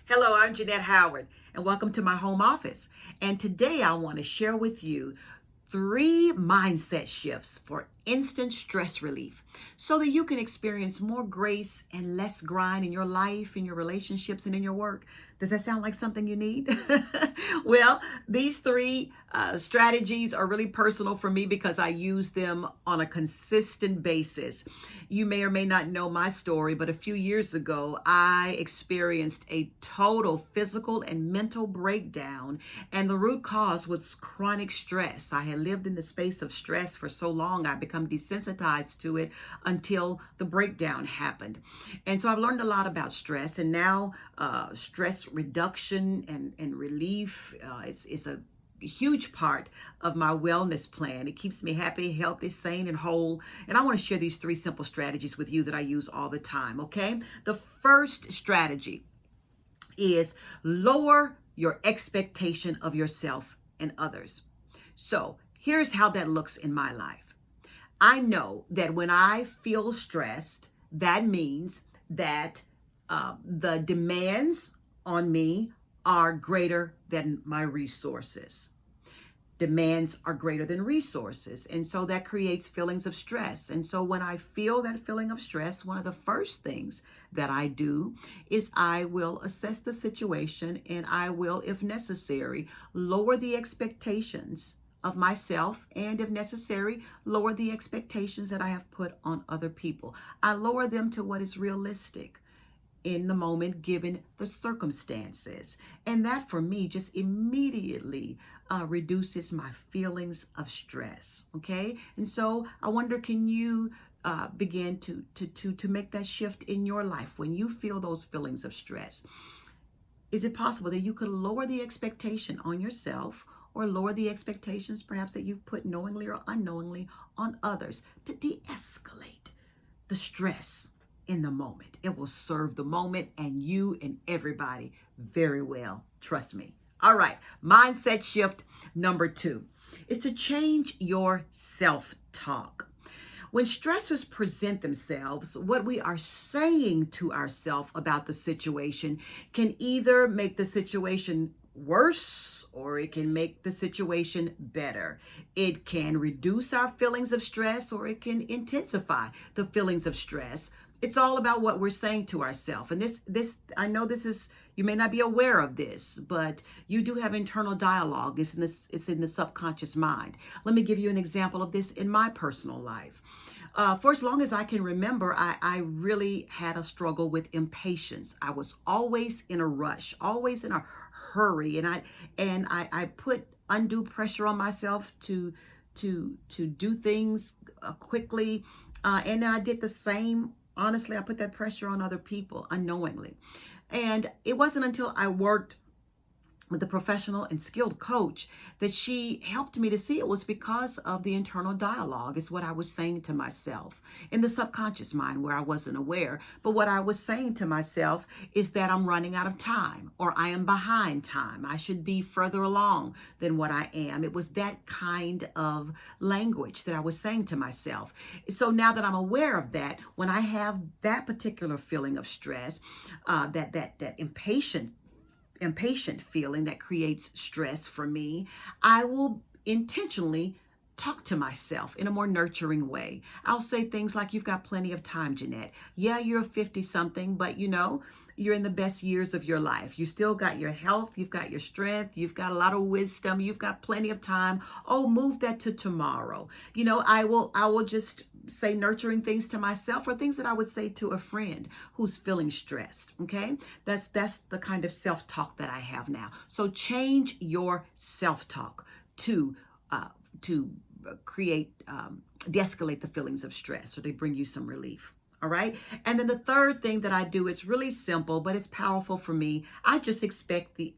Hello, I'm Genette Howard, and welcome to my home office. And today I want to share with you 3 mindset shifts for instant stress relief so that you can experience more grace and less grind in your life, in your relationships, and in your work. Does that sound like something you need? Well, these three strategies are really personal for me because I use them on a consistent basis. You may or may not know my story, but a few years ago, I experienced a total physical and mental breakdown, and the root cause was chronic stress. I had lived in the space of stress for so long, I become desensitized to it until the breakdown happened. And so I've learned a lot about stress, and now stress reduction and relief is a huge part of my wellness plan. It keeps me happy, healthy, sane, and whole. And I want to share these 3 simple strategies with you that I use all the time, okay? The first strategy is lower your expectation of yourself and others. So here's how that looks in my life. I know that when I feel stressed, that means that the demands on me are greater than my resources. Demands are greater than resources. And so that creates feelings of stress. And so when I feel that feeling of stress, one of the first things that I do is I will assess the situation and I will, if necessary, lower the expectations of myself and, if necessary, lower the expectations that I have put on other people. I lower them to what is realistic in the moment given the circumstances. And that for me just immediately reduces my feelings of stress. Okay. And so I wonder, can you begin to make that shift in your life when you feel those feelings of stress? Is it possible that you could lower the expectation on yourself or lower the expectations perhaps that you've put knowingly or unknowingly on others to de-escalate the stress in the moment? It will serve the moment and you and everybody very well. Trust me. All right. Mindset shift number 2 is to change your self-talk. When stressors present themselves, what we are saying to ourselves about the situation can either make the situation worse or it can make the situation better. It can reduce our feelings of stress or it can intensify the feelings of stress. It's all about what we're saying to ourselves. And this, I know this is, you may not be aware of this, but you do have internal dialogue. It's in the subconscious mind. Let me give you an example of this in my personal life. For as long as I can remember, I really had a struggle with impatience. I was always in a rush, always in a hurry, and I put undue pressure on myself to do things quickly, and then I did the same. Honestly, I put that pressure on other people unknowingly, and it wasn't until I worked with a professional and skilled coach that she helped me to see it was because of the internal dialogue. Is what I was saying to myself in the subconscious mind where I wasn't aware. But what I was saying to myself is that I'm running out of time or I am behind time. I should be further along than what I am. It was that kind of language that I was saying to myself. So now that I'm aware of that, when I have that particular feeling of stress, that impatient feeling that creates stress for me, I will intentionally talk to myself in a more nurturing way. I'll say things like, you've got plenty of time, Genette. Yeah, you're 50 something, but you're in the best years of your life. You still got your health, you've got your strength, you've got a lot of wisdom, you've got plenty of time. Oh, move that to tomorrow. I will just say nurturing things to myself or things that I would say to a friend who's feeling stressed. Okay. That's the kind of self-talk that I have now. So change your self-talk to create, de-escalate the feelings of stress, or they bring you some relief. All right. And then the third thing that I do is really simple, but it's powerful for me. I just expect the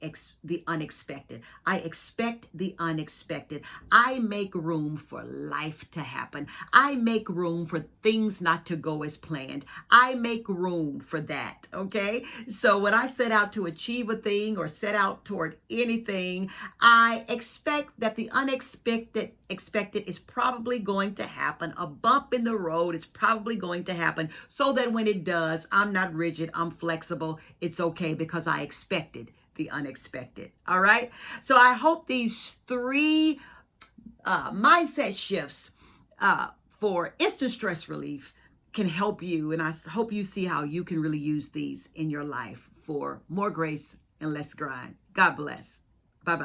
unexpected. I expect the unexpected. I make room for life to happen. I make room for things not to go as planned. I make room for that. Okay. So when I set out to achieve a thing or set out toward anything, I expect that the expected is probably going to happen. A bump in the road is probably going to happen, so that when it does, I'm not rigid, I'm flexible. It's okay because I expected the unexpected. All right. So I hope these three mindset shifts for instant stress relief can help you. And I hope you see how you can really use these in your life for more grace and less grind. God bless. Bye-bye.